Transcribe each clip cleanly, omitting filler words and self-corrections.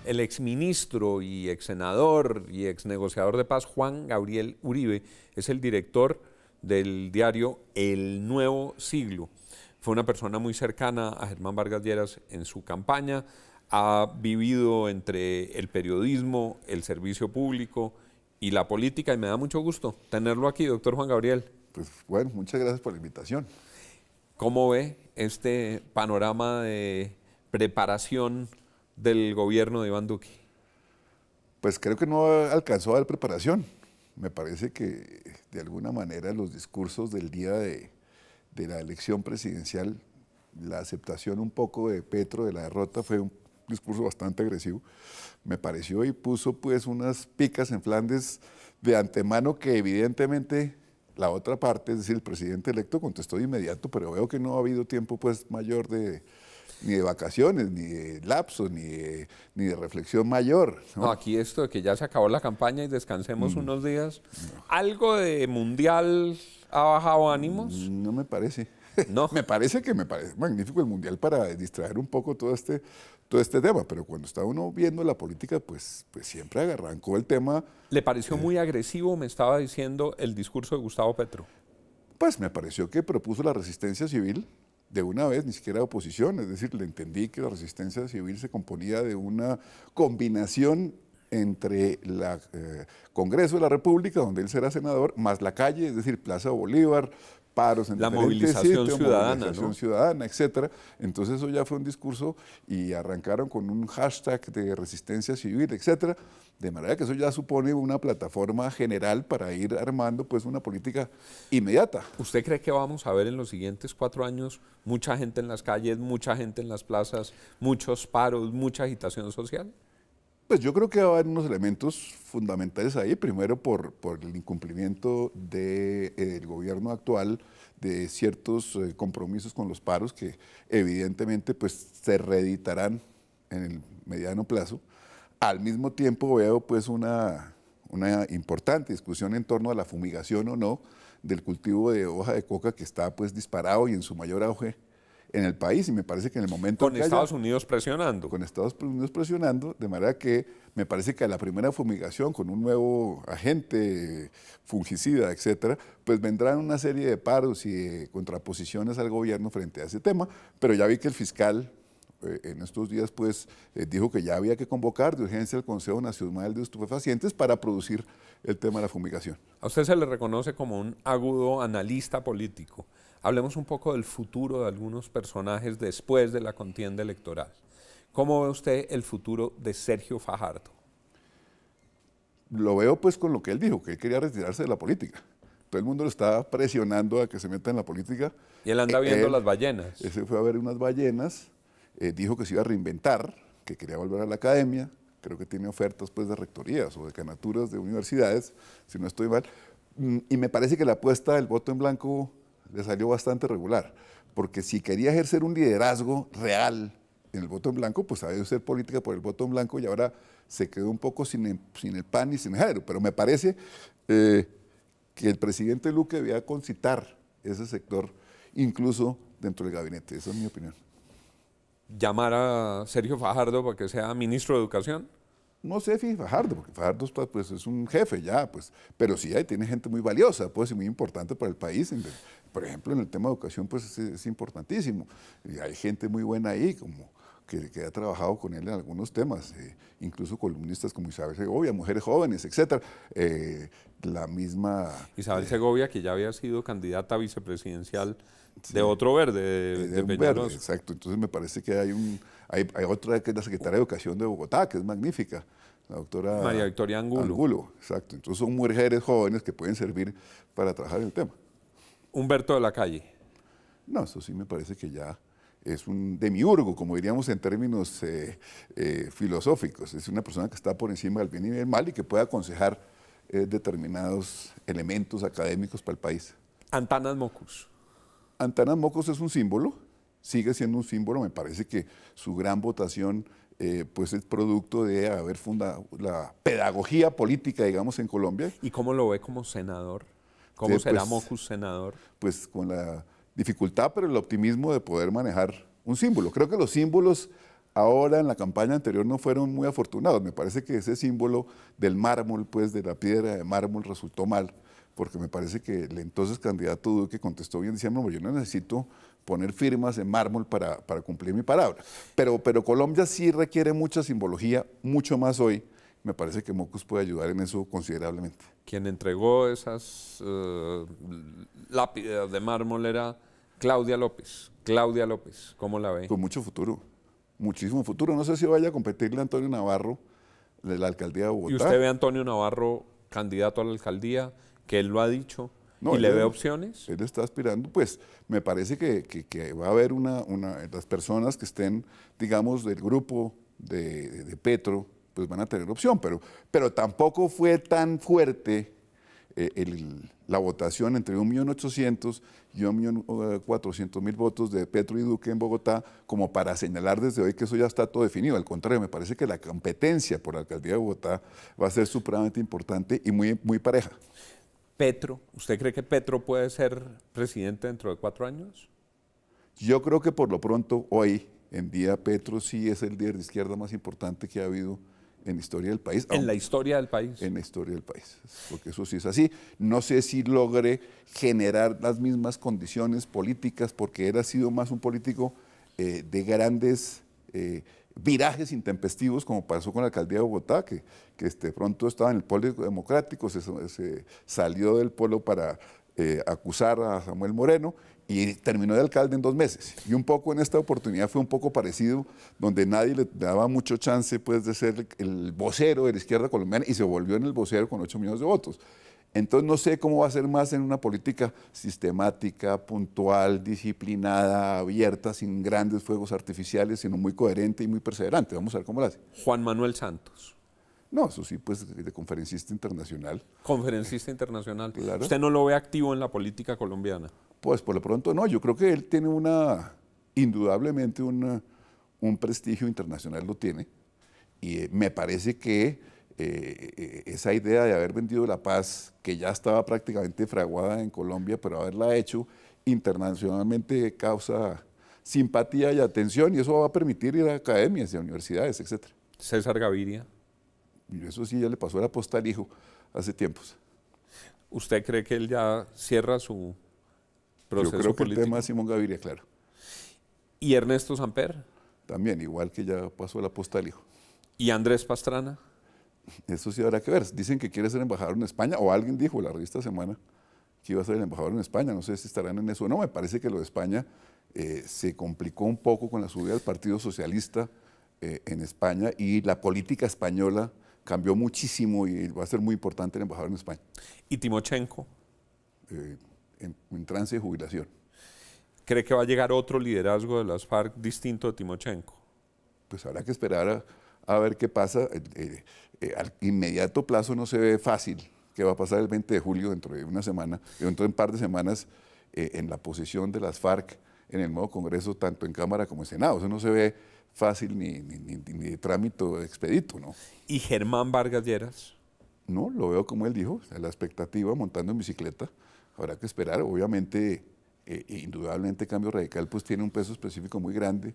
El exministro y exsenador y exnegociador de paz Juan Gabriel Uribe es el director del diario El Nuevo Siglo. Fue una persona muy cercana a Germán Vargas Lleras en su campaña, ha vivido entre el periodismo, el servicio público y la política, y me da mucho gusto tenerlo aquí, doctor Juan Gabriel. Pues bueno, muchas gracias por la invitación. ¿Cómo ve este panorama de preparación del gobierno de Iván Duque? Pues creo que no alcanzó a dar preparación. Me parece que de alguna manera los discursos del día de la elección presidencial, la aceptación un poco de Petro de la derrota fue un discurso bastante agresivo, me pareció, y puso pues unas picas en Flandes de antemano que evidentemente la otra parte, es decir, el presidente electo contestó de inmediato, pero veo que no ha habido tiempo pues mayor ni de vacaciones, ni de lapsos, ni de reflexión mayor, ¿no? No, aquí esto de que ya se acabó la campaña y descansemos unos días, ¿algo de mundial ha bajado ánimos? No me parece. No. Me parece magnífico el mundial para distraer un poco todo este tema, pero cuando está uno viendo la política, pues siempre arrancó el tema. ¿Le pareció muy agresivo, me estaba diciendo, el discurso de Gustavo Petro? Pues me pareció que propuso la resistencia civil de una vez, ni siquiera oposición, es decir, le entendí que la resistencia civil se componía de una combinación entre el Congreso de la República, donde él será senador, más la calle, es decir, Plaza Bolívar, paros en la diferentes movilización sitios, ciudadana, movilización ¿no? ciudadana, etcétera. Entonces eso ya fue un discurso y arrancaron con un hashtag de resistencia civil, etcétera, de manera que eso ya supone una plataforma general para ir armando pues una política inmediata. ¿Usted cree que vamos a ver en los siguientes 4 años mucha gente en las calles, mucha gente en las plazas, muchos paros, mucha agitación social? Pues yo creo que va a haber unos elementos fundamentales ahí, primero por el incumplimiento del gobierno actual de ciertos compromisos con los paros que evidentemente pues se reeditarán en el mediano plazo. Al mismo tiempo veo pues una importante discusión en torno a la fumigación o no del cultivo de hoja de coca que está pues disparado y en su mayor auge en el país, y me parece que en el momento con Estados Unidos presionando. Con Estados Unidos presionando, de manera que me parece que a la primera fumigación con un nuevo agente fungicida, etcétera, pues vendrán una serie de paros y de contraposiciones al gobierno frente a ese tema, pero ya vi que el fiscal en estos días pues dijo que ya había que convocar de urgencia al Consejo Nacional de Estupefacientes para producir el tema de la fumigación. A usted se le reconoce como un agudo analista político. Hablemos un poco del futuro de algunos personajes después de la contienda electoral. ¿Cómo ve usted el futuro de Sergio Fajardo? Lo veo pues con lo que él dijo, que él quería retirarse de la política. Todo el mundo lo estaba presionando a que se meta en la política. Y él anda viendo las ballenas. Él se fue a ver unas ballenas, dijo que se iba a reinventar, que quería volver a la academia, creo que tiene ofertas pues de rectorías o de candidaturas de universidades, si no estoy mal, y me parece que la apuesta del voto en blanco le salió bastante regular, porque si quería ejercer un liderazgo real en el voto en blanco, pues había que hacer política por el voto en blanco y ahora se quedó un poco sin el pan y sin el género, pero me parece que el presidente Luque debía concitar ese sector incluso dentro del gabinete, esa es mi opinión. ¿Llamar a Sergio Fajardo para que sea ministro de Educación? No sé si Fajardo, porque Fajardo pues, es un jefe ya, pues, pero sí tiene gente muy valiosa, pues, y muy importante para el país. Por ejemplo, en el tema de educación pues, es importantísimo. Y hay gente muy buena ahí, como que ha trabajado con él en algunos temas, incluso columnistas como Isabel Segovia, mujeres jóvenes, etc. La misma... Isabel Segovia, que ya había sido candidata a vicepresidencial de otro verde, de Peñalosa. Verde, exacto. Entonces me parece que hay otra que es la secretaria de Educación de Bogotá, que es magnífica, la doctora María Victoria Angulo. Angulo, exacto. Entonces son mujeres jóvenes que pueden servir para trabajar en el tema. Humberto de la Calle. No, eso sí me parece que ya es un demiurgo, como diríamos en términos filosóficos. Es una persona que está por encima del bien y del mal y que puede aconsejar determinados elementos académicos para el país. Antanas Mockus. Antanas Mockus es un símbolo, sigue siendo un símbolo, me parece que su gran votación pues es producto de haber fundado la pedagogía política, digamos, en Colombia. ¿Y cómo lo ve como senador? ¿Cómo será Mockus senador? Pues con la dificultad, pero el optimismo de poder manejar un símbolo. Creo que los símbolos ahora en la campaña anterior no fueron muy afortunados. Me parece que ese símbolo del mármol, pues de la piedra de mármol resultó mal, porque me parece que el entonces candidato Duque contestó bien diciendo, no, yo no necesito poner firmas en mármol para cumplir mi palabra. Pero Colombia sí requiere mucha simbología, mucho más hoy. Me parece que Mocus puede ayudar en eso considerablemente. Quien entregó esas lápidas de mármol era Claudia López. Claudia López, ¿cómo la ve? Con mucho futuro, muchísimo futuro. No sé si vaya a competirle a Antonio Navarro de la alcaldía de Bogotá. ¿Y usted ve a Antonio Navarro candidato a la alcaldía, que él lo ha dicho, No, y le ve opciones? Él está aspirando, pues me parece que va a haber las personas que estén, digamos, del grupo de Petro, pues van a tener opción, pero tampoco fue tan fuerte la votación entre 1.800.000 y 1.400.000 votos de Petro y Duque en Bogotá como para señalar desde hoy que eso ya está todo definido. Al contrario, me parece que la competencia por la alcaldía de Bogotá va a ser supremamente importante y muy, muy pareja. Petro, ¿usted cree que Petro puede ser presidente dentro de 4 años? Yo creo que por lo pronto, hoy en día, Petro sí es el líder de izquierda más importante que ha habido en la historia del país. En la historia del país. En la historia del país, porque eso sí es así. No sé si logre generar las mismas condiciones políticas, porque él ha sido más un político de grandes virajes intempestivos, como pasó con la alcaldía de Bogotá, que de pronto estaba en el polo democrático, se salió del polo para acusar a Samuel Moreno y terminó de alcalde en 2 meses. Y un poco en esta oportunidad fue un poco parecido, donde nadie le daba mucho chance pues, de ser el vocero de la izquierda colombiana y se volvió en el vocero con 8 millones de votos. Entonces no sé cómo va a ser más en una política sistemática, puntual, disciplinada, abierta, sin grandes fuegos artificiales, sino muy coherente y muy perseverante. Vamos a ver cómo lo hace. Juan Manuel Santos. No, eso sí, pues de conferencista internacional. Conferencista internacional. Claro. ¿Usted no lo ve activo en la política colombiana? Pues por lo pronto no, yo creo que él tiene indudablemente un prestigio internacional, lo tiene, y me parece que esa idea de haber vendido la paz, que ya estaba prácticamente fraguada en Colombia, pero haberla hecho internacionalmente causa simpatía y atención, y eso va a permitir ir a academias y a universidades, etc. César Gaviria. Y eso sí ya le pasó la posta al hijo hace tiempos. ¿Usted cree que él ya cierra su proceso Yo creo que político? el tema de Simón Gaviria, claro. ¿Y Ernesto Samper? También, igual que ya pasó la posta al hijo. ¿Y Andrés Pastrana? Eso sí habrá que ver. Dicen que quiere ser embajador en España, o alguien dijo en la revista Semana que iba a ser el embajador en España. No sé si estarán en eso o no. Me parece que lo de España se complicó un poco con la subida del Partido Socialista en España, y la política española cambió muchísimo y va a ser muy importante el embajador en España. ¿Y Timochenko? En trance de jubilación. ¿Cree que va a llegar otro liderazgo de las FARC distinto de Timochenko? Pues habrá que esperar a ver qué pasa. Al inmediato plazo no se ve fácil qué va a pasar el 20 de julio, dentro de una semana, dentro de un par de semanas, en la posición de las FARC en el nuevo Congreso, tanto en Cámara como en Senado. Eso no se ve fácil ni de trámite expedito, ¿no? ¿Y Germán Vargas Lleras? No, lo veo como él dijo, a la expectativa, montando en bicicleta. Habrá que esperar. Obviamente, indudablemente, Cambio Radical pues tiene un peso específico muy grande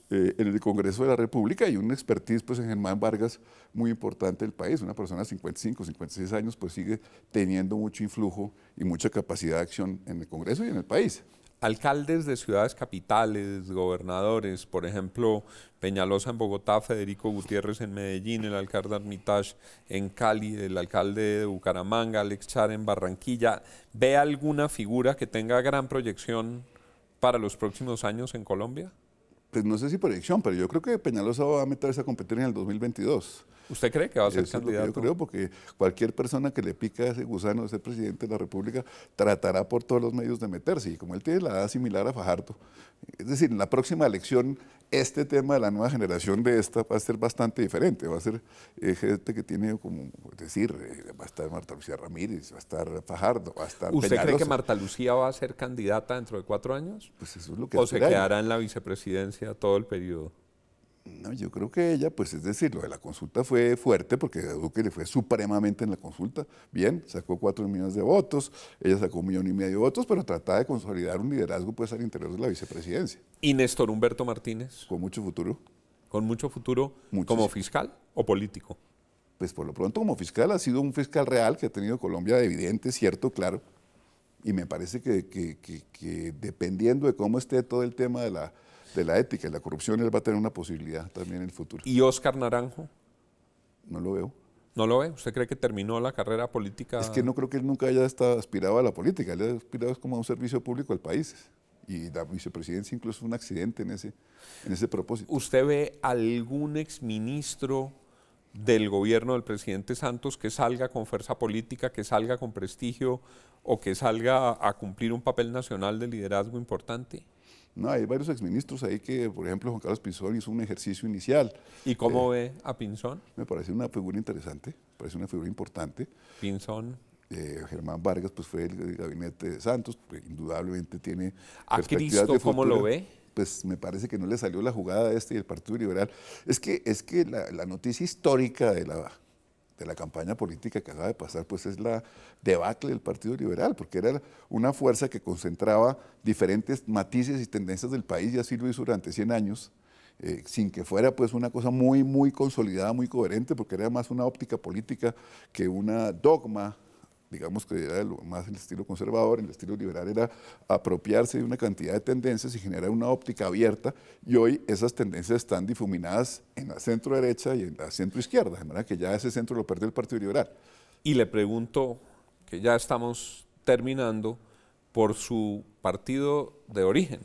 en el Congreso de la República, y un expertise pues en Germán Vargas muy importante del país. Una persona de 55, 56 años pues sigue teniendo mucho influjo y mucha capacidad de acción en el Congreso y en el país. Alcaldes de ciudades capitales, gobernadores, por ejemplo, Peñalosa en Bogotá, Federico Gutiérrez en Medellín, el alcalde Armitage en Cali, el alcalde de Bucaramanga, Alex Char en Barranquilla. ¿Ve alguna figura que tenga gran proyección para los próximos años en Colombia? Pues no sé si proyección, pero yo creo que Peñalosa va a meterse a competir en el 2022. ¿Usted cree que va a ser Eso candidato? Es lo que yo creo, porque cualquier persona que le pica ese gusano de ser presidente de la República tratará por todos los medios de meterse, y como él tiene la edad similar a Fajardo, es decir, en la próxima elección este tema de la nueva generación de esta va a ser bastante diferente. Va a ser gente que tiene, como decir, va a estar Marta Lucía Ramírez, va a estar Fajardo, va a estar ¿Usted Peñalosa. cree que Marta Lucía va a ser candidata dentro de 4 años? Pues eso es lo que ¿O se esperan. quedará en la vicepresidencia todo el periodo? No, yo creo que ella, pues es decir, lo de la consulta fue fuerte, porque a Duque le fue supremamente en la consulta. Bien, sacó 4 millones de votos, ella sacó 1,5 millones de votos, pero trataba de consolidar un liderazgo pues al interior de la vicepresidencia. ¿Y Néstor Humberto Martínez? Con mucho futuro. con mucho futuro Muchísimo. como fiscal o político. Pues por lo pronto como fiscal ha sido un fiscal real que ha tenido Colombia evidente, cierto, claro. Y me parece que dependiendo de cómo esté todo el tema de la ética y la corrupción, él va a tener una posibilidad también en el futuro. ¿Y Óscar Naranjo? No lo veo. ¿No lo ve? ¿Usted cree que terminó la carrera política? Es que no creo que él nunca haya aspirado a la política, él ha aspirado como a un servicio público al país. Y la vicepresidencia incluso fue un accidente en ese propósito. ¿Usted ve algún exministro del gobierno del presidente Santos que salga con fuerza política, que salga con prestigio o que salga a cumplir un papel nacional de liderazgo importante? No, hay varios exministros ahí que, por ejemplo, Juan Carlos Pinzón hizo un ejercicio inicial. ¿Y cómo ve a Pinzón? Me parece una figura interesante, me parece una figura importante. Pinzón. Germán Vargas pues fue el gabinete de Santos, pues, indudablemente tiene ¿A perspectivas Cristo de cómo futuro. lo ve? Pues me parece que no le salió la jugada y el Partido Liberal. Es que la noticia histórica de la campaña política que acaba de pasar, pues es la debacle del Partido Liberal, porque era una fuerza que concentraba diferentes matices y tendencias del país, y así lo hizo durante 100 años, sin que fuera pues una cosa muy, muy consolidada, muy coherente, porque era más una óptica política que una dogma, digamos que era más el estilo conservador. El estilo liberal era apropiarse de una cantidad de tendencias y generar una óptica abierta, y hoy esas tendencias están difuminadas en la centro derecha y en la centro izquierda, de manera que ya ese centro lo perdió el Partido Liberal. Y le pregunto, que ya estamos terminando, por su partido de origen.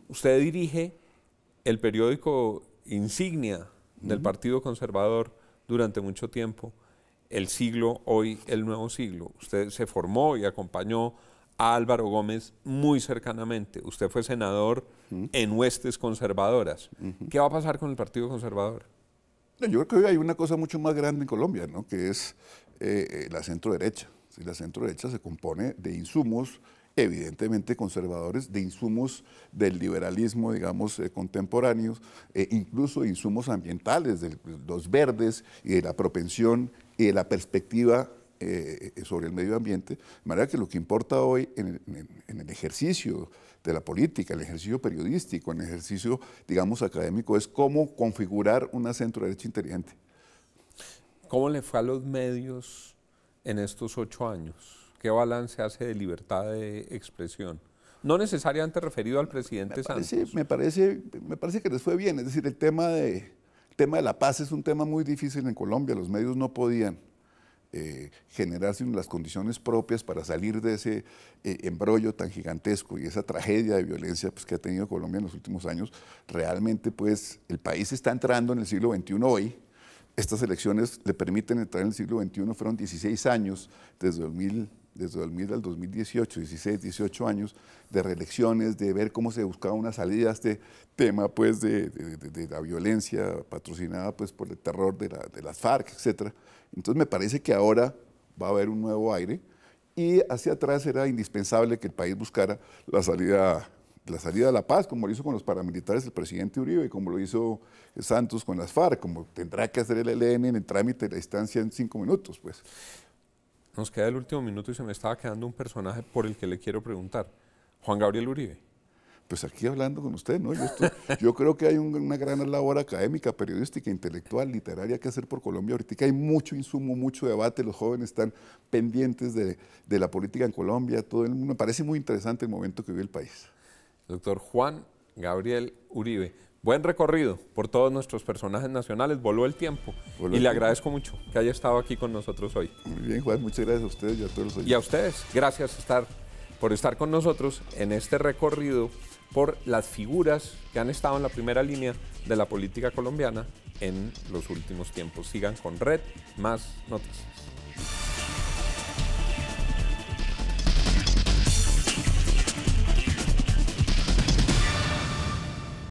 Usted dirige el periódico insignia del Partido Conservador durante mucho tiempo, El Siglo, hoy El Nuevo Siglo. Usted se formó y acompañó a Álvaro Gómez muy cercanamente. Usted fue senador en huestes conservadoras. ¿Qué va a pasar con el Partido Conservador? Yo creo que hoy hay una cosa mucho más grande en Colombia, ¿no? Que es la centro derecha. ¿Sí? La centro derecha se compone de insumos evidentemente conservadores, de insumos del liberalismo, digamos, contemporáneos, incluso insumos ambientales, de los verdes y de la propensión y de la perspectiva sobre el medio ambiente. De manera que lo que importa hoy en el ejercicio de la política, el ejercicio periodístico, el ejercicio, digamos, académico, es cómo configurar una centro derecha inteligente. ¿Cómo le fue a los medios en estos 8 años? ¿Qué balance hace de libertad de expresión? No necesariamente referido al presidente Santos. Me parece que les fue bien. Es decir, el tema de la paz es un tema muy difícil en Colombia. Los medios no podían generarse las condiciones propias para salir de ese embrollo tan gigantesco y esa tragedia de violencia pues, que ha tenido Colombia en los últimos años. Realmente, pues, el país está entrando en el siglo XXI hoy. Estas elecciones le permiten entrar en el siglo XXI, fueron 16 años, desde 2000 al 2018, 16, 18 años de reelecciones, de ver cómo se buscaba una salida a este tema pues, de la violencia patrocinada pues, por el terror de las FARC, etc. Entonces me parece que ahora va a haber un nuevo aire, y hacia atrás era indispensable que el país buscara la salida a la paz, como lo hizo con los paramilitares el presidente Uribe, como lo hizo Santos con las FARC, como tendrá que hacer el ELN en el trámite de la instancia en 5 minutos. Pues. Nos queda el último minuto y se me estaba quedando un personaje por el que le quiero preguntar. Juan Gabriel Uribe. Pues aquí hablando con usted, ¿no? Yo creo que hay una gran labor académica, periodística, intelectual, literaria que hacer por Colombia. Ahorita hay mucho insumo, mucho debate, los jóvenes están pendientes de la política en Colombia, todo el mundo. Me parece muy interesante el momento que vive el país. Doctor Juan Gabriel Uribe, buen recorrido por todos nuestros personajes nacionales, voló el tiempo y le agradezco mucho que haya estado aquí con nosotros hoy. Muy bien, Juan, muchas gracias a ustedes y a todos los oyentes. Y a ustedes, gracias por estar con nosotros en este recorrido por las figuras que han estado en la primera línea de la política colombiana en los últimos tiempos. Sigan con Red Más Noticias.